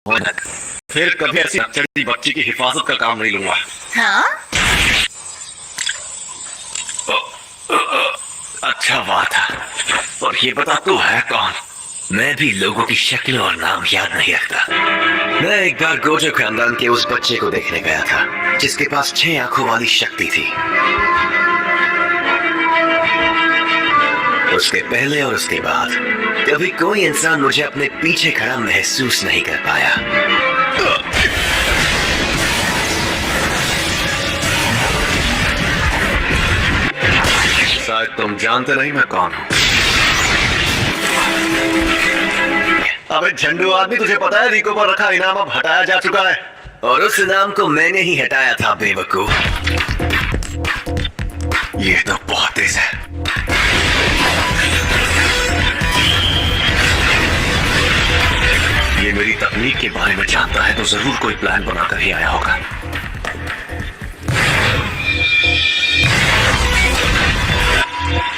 फिर कभी ऐसी चढ़ी बच्ची की हिफाजत का काम नहीं लूंगा। हाँ? अच्छा बात है। और ये बता तू है कौन? मैं भी लोगों की शक्ल और नाम याद नहीं रखता। मैं एक बार गोजो खानदान के उस बच्चे को देखने गया था जिसके पास 6 आंखों वाली शक्ति थी। उसके पहले और उसके बाद कभी कोई इंसान मुझे अपने पीछे खड़ा महसूस नहीं कर पाया। शायद तुम जानते नहीं मैं कौन हूं। अबे झंडू आदमी, तुझे पता है रिको पर रखा इनाम अब हटाया जा चुका है। और उस इनाम को मैंने ही हटाया था बेवकूफ। ये तो बहुत तेज है। ये मेरी तकनीक के बारे में जानता है तो जरूर कोई प्लान बनाकर ही आया होगा।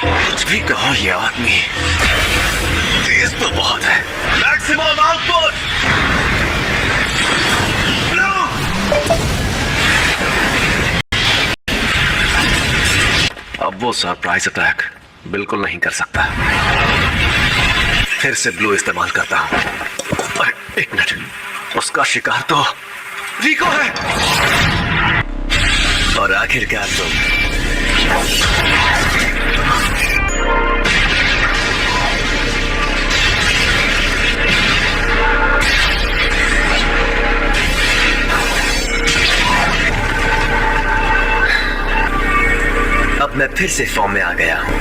कुछ भी कहो, ये आदमी तेज तो बहुत है। Maximum output. अब वो सरप्राइज अटैक बिल्कुल नहीं कर सकता। फिर से ब्लू इस्तेमाल करता हूं। अरे एक मिनट, उसका शिकार तो रिको है। और आखिरकार तुम। अब मैं फिर से फॉर्म में आ गया हूं।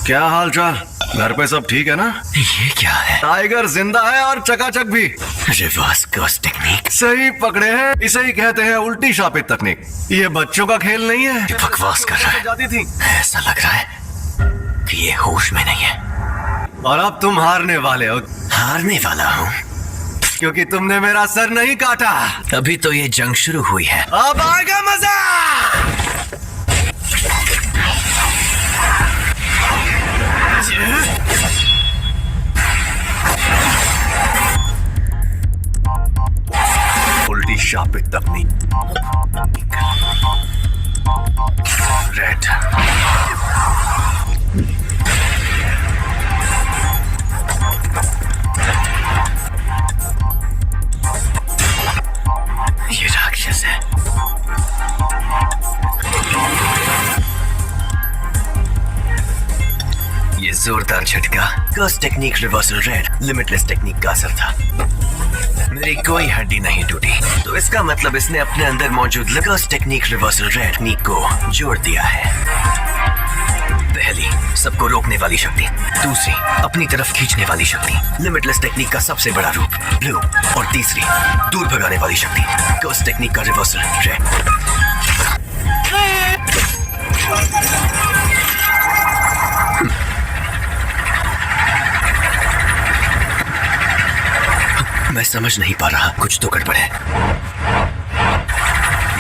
क्या हाल चाल? घर पे सब ठीक है ना? ये क्या है? टाइगर जिंदा है और चकाचक भी। Reverse Gauss technique. सही पकड़े हैं, इसे ही कहते हैं उल्टी शापित तकनीक। ये बच्चों का खेल नहीं है। ये बकवास कर रहा है। जाती थी। ऐसा लग रहा है कि ये होश में नहीं है। और अब तुम हारने वाले हो। हारने वाला हूँ क्योंकि तुमने मेरा सर नहीं काटा। अभी तो ये जंग शुरू हुई है। अब आएगा मजा। उल्टी शापित तकनीक। रेड। ये राक्षस है। ये जोरदार झटका Gauss technique reversal red limitless technique का असर था। मेरी कोई हड्डी नहीं टूटी, तो इसका मतलब इसने अपने अंदर मौजूद Gauss technique reversal red technique को जोड़ दिया है। पहली, सबको रोकने वाली शक्ति। दूसरी, अपनी तरफ खींचने वाली शक्ति लिमिटलेस टेक्निक का सबसे बड़ा रूप ब्लू। और तीसरी, दूर भगाने वाली शक्ति गॉस टेक्निक का रिवर्सल रेड। मैं समझ नहीं पा रहा, कुछ तो गड़बड़ है।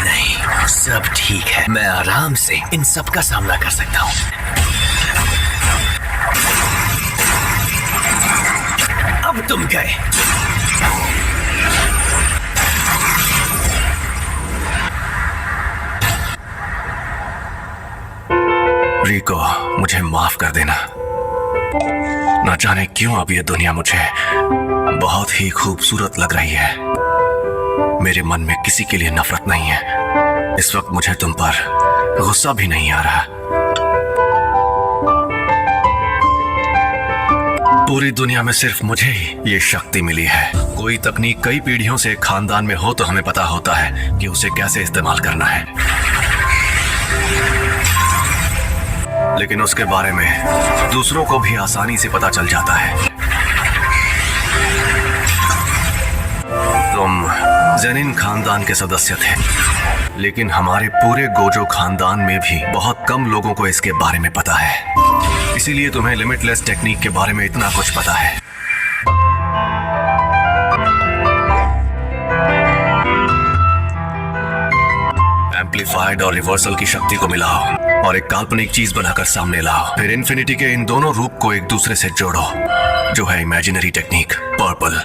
नहीं, सब ठीक है। मैं आराम से इन सब का सामना कर सकता हूँ। अब तुम गए। रिको, मुझे माफ कर देना। न जाने क्यों अब ये दुनिया मुझे बहुत ही खूबसूरत लग रही है। मेरे मन में किसी के लिए नफरत नहीं है। इस वक्त मुझे तुम पर गुस्सा भी नहीं आ रहा। पूरी दुनिया में सिर्फ मुझे ही ये शक्ति मिली है। कोई तकनीक कई पीढ़ियों से खानदान में हो तो हमें पता होता है कि उसे कैसे इस्तेमाल करना है, लेकिन उसके बारे में दूसरों को भी आसानी से पता चल जाता है। तुम जेनिन खानदान के सदस्य थे, लेकिन हमारे पूरे गोजो खानदान में भी बहुत कम लोगों को इसके बारे में पता है। इसीलिए तुम्हें लिमिटलेस टेक्निक के बारे में इतना कुछ पता है। एम्पलीफाइड और रिवर्सल की शक्ति को मिलाओ और एक काल्पनिक चीज बनाकर सामने लाओ। फिर इन्फिनिटी के इन दोनों रूप को एक दूसरे से जोड़ो, जो है इमेजिनरी टेक्निक पर्पल।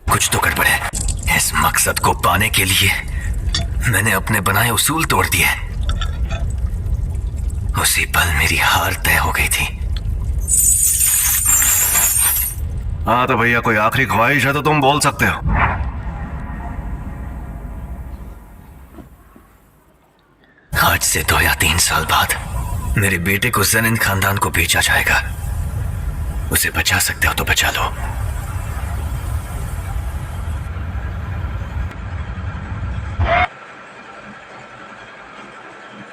कुछ तो गड़बड़ है। इस मकसद को पाने के लिए मैंने अपने बनाए उसूल तोड़ दिए। उसी पल मेरी हार तय हो गई थी। हाँ तो भैया, कोई आखिरी ख्वाहिश है तो तुम बोल सकते हो। आज से 2 या 3 साल बाद मेरे बेटे को ज़ेनिन खानदान को बेचा जाएगा। उसे बचा सकते हो तो बचा लो,